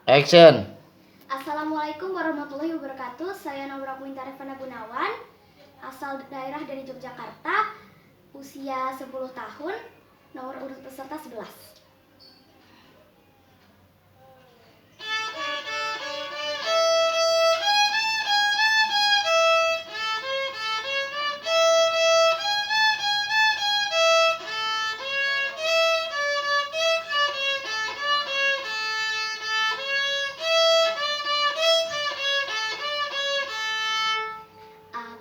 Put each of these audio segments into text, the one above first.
Action. Assalamualaikum warahmatullahi wabarakatuh. Saya Nora Puinta Revana Gunawan, asal daerah dari Yogyakarta, usia 10 tahun, nomor urut peserta 11.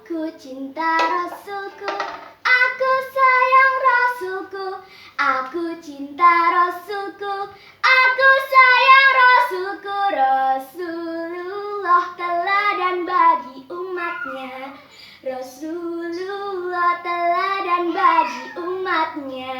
Aku cinta Rasulku, aku sayang Rasulku, aku cinta Rasulku, aku sayang Rasulku. Rasulullah teladan bagi umatnya, Rasulullah teladan bagi umatnya.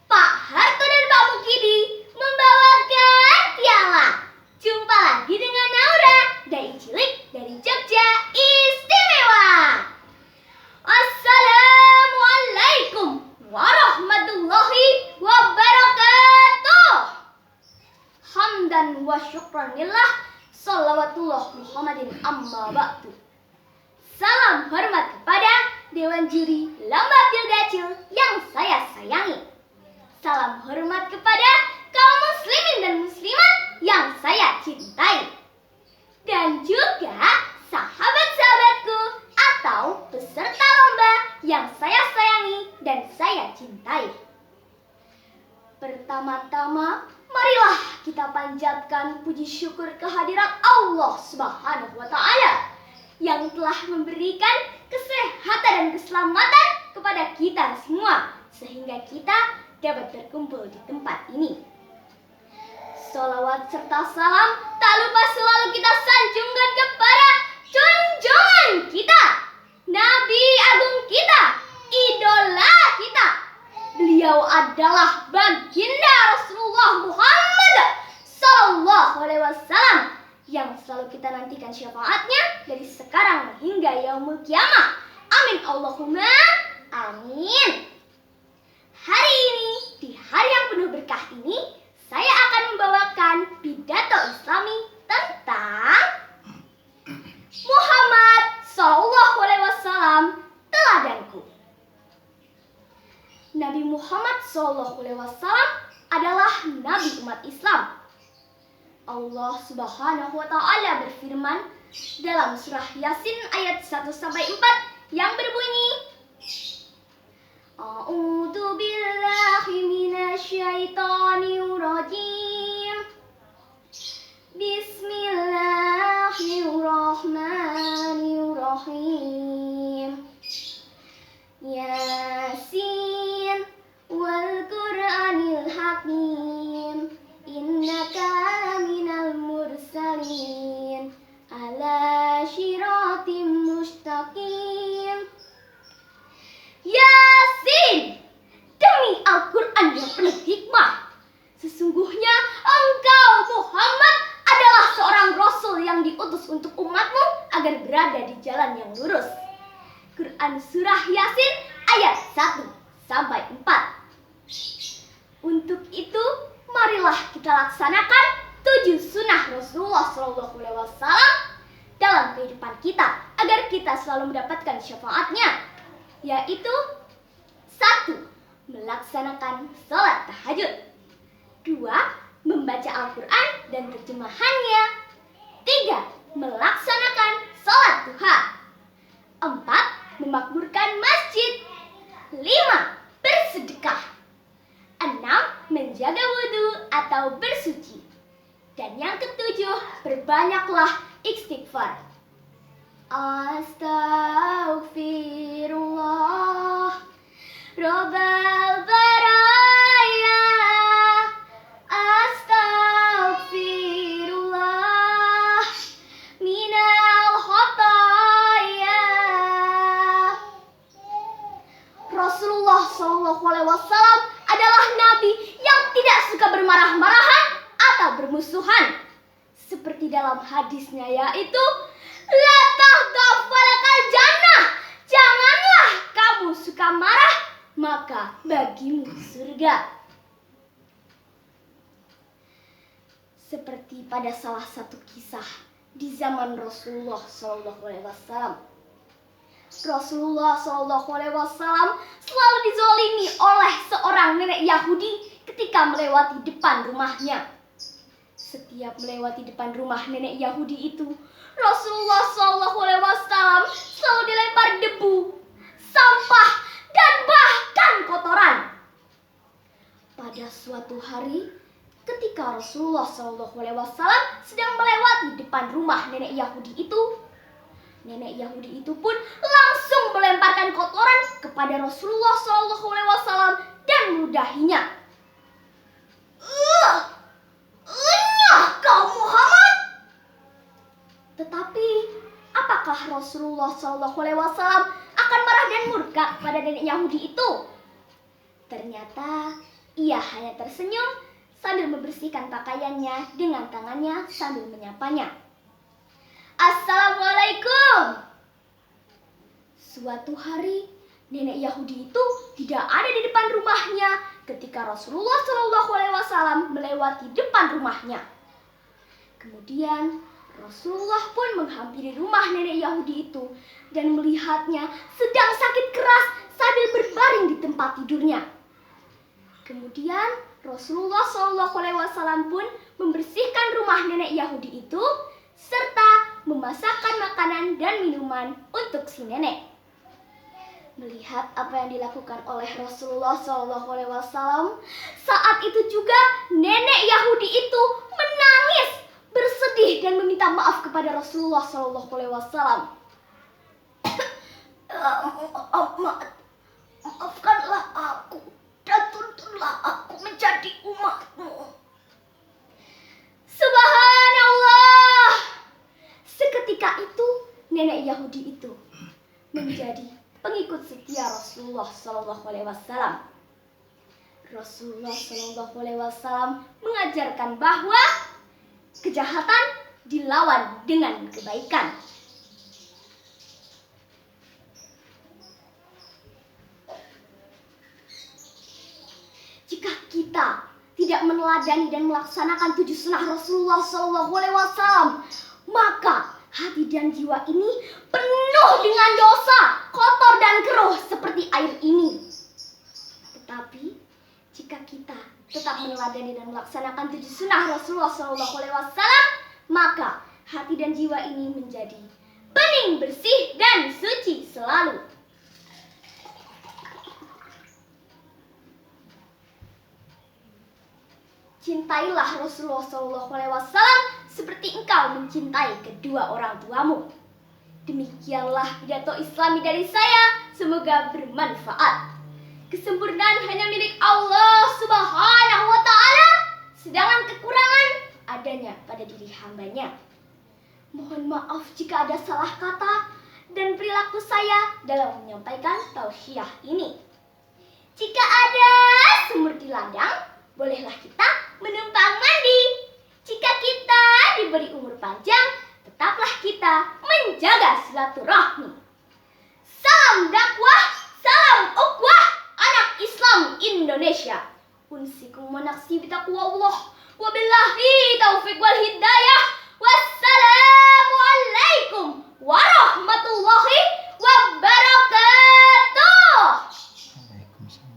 Pak Harto dan Pak Mukidi membawakan piala. Jumpa lagi dengan Naura, dai cilik dari Jogja istimewa. Assalamualaikum warahmatullahi wabarakatuh. Hamdan wa syukranillah, salawatullah Muhammadin amma ba'du. Salam hormat kepada Dewan Juri Lomba Pildacil yang saya sayangi. Salam hormat kepada kaum muslimin dan muslimat yang saya cintai. Dan juga sahabat-sahabatku atau peserta lomba yang saya sayangi dan saya cintai. Pertama-tama, marilah kita panjatkan puji syukur kehadirat Allah Subhanahu wa Ta'ala yang telah memberikan kesehatan dan keselamatan kepada kita semua, sehingga kita dapat berkumpul di tempat ini. Sholawat serta salam tak lupa selalu kita sanjungkan kepada junjungan kita, Nabi Agung kita, idola kita. Beliau adalah baginda Rasulullah Muhammad Sallallahu Alaihi Wasallam yang selalu kita nantikan syafaatnya dari sekarang hingga yaumul kiamah. Amin Allahumma amin. Hari ini, di hari yang penuh berkah ini, saya akan membawakan pidato Islami tentang Muhammad Sallallahu Alaihi Wasallam, teladanku. Nabi Muhammad Sallallahu Alaihi Wasallam adalah Nabi umat Islam. Allah Subhanahu wa Ta'ala berfirman dalam surah Yasin ayat 1-4 yang berbunyi, A'udzu billahi minasyaitonir rajim. Bismillahirrahmanirrahim. Yasin wal Qur'anil Hakim. Innaka minal mursalin ala syiratim mustaqim. Yasin, demi Al-Quran yang penuh hikmah, sesungguhnya engkau Muhammad adalah seorang Rasul yang diutus untuk umatmu agar berada di jalan yang lurus. Quran Surah Yasin ayat 1-4. Untuk itu, marilah kita laksanakan 7 sunnah Rasulullah SAW dalam kehidupan kita agar kita selalu mendapatkan syafaatnya, yaitu 1. Melaksanakan sholat tahajud. 2. Membaca Al-Quran dan terjemahannya. 3. Melaksanakan sholat duha. 4. Memakmurkan masjid. 5. Bersedekah. 6. Menjaga wudhu atau bersuci. Dan yang ke-7, berbanyaklah istighfar. Astaghfirullah Rabbal baraya. Astaghfirullah minal khataya. Rasulullah SAW adalah Nabi yang tidak suka bermarah-marahan atau bermusuhan. Seperti dalam hadisnya, yaitu la tahdafalakal jannah, janganlah kamu suka marah, maka bagimu surga. Seperti pada salah satu kisah di zaman Rasulullah SAW. Rasulullah SAW selalu dizolimi oleh seorang nenek Yahudi ketika melewati depan rumahnya. Setiap melewati depan rumah nenek Yahudi itu, Rasulullah SAW selalu dilempar debu, sampah, dan bahkan kotoran. Pada suatu hari, ketika Rasulullah SAW sedang melewati depan rumah nenek Yahudi itu, nenek Yahudi itu pun langsung melemparkan kotoran kepada Rasulullah SAW dan meludahinya. Enyah kau Muhammad! Tetapi, apakah Rasulullah SAW akan marah dan murka pada nenek Yahudi itu? Ternyata, ia hanya tersenyum sambil membersihkan pakaiannya dengan tangannya sambil menyapanya. Assalamualaikum. Suatu hari, nenek Yahudi itu tidak ada di depan rumahnya ketika Rasulullah SAW melewati depan rumahnya. Kemudian, Rasulullah pun menghampiri rumah nenek Yahudi itu dan melihatnya sedang sakit keras sambil berbaring di tempat tidurnya. Kemudian, Rasulullah SAW pun membersihkan rumah nenek Yahudi itu serta memasakkan makanan dan minuman untuk si nenek. Melihat apa yang dilakukan oleh Rasulullah SAW, saat itu juga nenek Yahudi itu menangis, bersedih dan meminta maaf kepada Rasulullah SAW. Maafkanlah aku dan tuntunlah aku menjadi umatmu. Subhanallah. Seketika itu nenek Yahudi itu menjadi pengikut setia Rasulullah SAW. Rasulullah SAW mengajarkan bahwa kejahatan dilawan dengan kebaikan. Jika kita tidak meneladani dan melaksanakan 7 sunnah Rasulullah SAW, maka hati dan jiwa ini penuh dengan dosa, kotor dan keruh seperti air ini. Tetapi jika kita tetap meneladani dan melaksanakan 7 sunnah Rasulullah SAW, maka hati dan jiwa ini menjadi bening, bersih, dan suci selalu. Cintailah Rasulullah SAW seperti engkau mencintai kedua orang tuamu. Demikianlah pidato Islami dari saya. Semoga bermanfaat. Kesempurnaan hanya milik Allah Subhanahu wa Ta'ala, sedangkan kekurangan adanya pada diri hambanya. Mohon maaf jika ada salah kata dan perilaku saya dalam menyampaikan tausiah ini. Jika ada sumur di ladang, bolehlah kita menumpang mandi. Jika kita diberi umur panjang, tetaplah kita menjaga silaturahmi. Salam dakwah, salam ukhuwah, anak Islam Indonesia. Unsikum wa nafsi bitaqwallah. Wabillahi taufiq wal hidayah. Wassalamualaikum warahmatullahi wabarakatuh.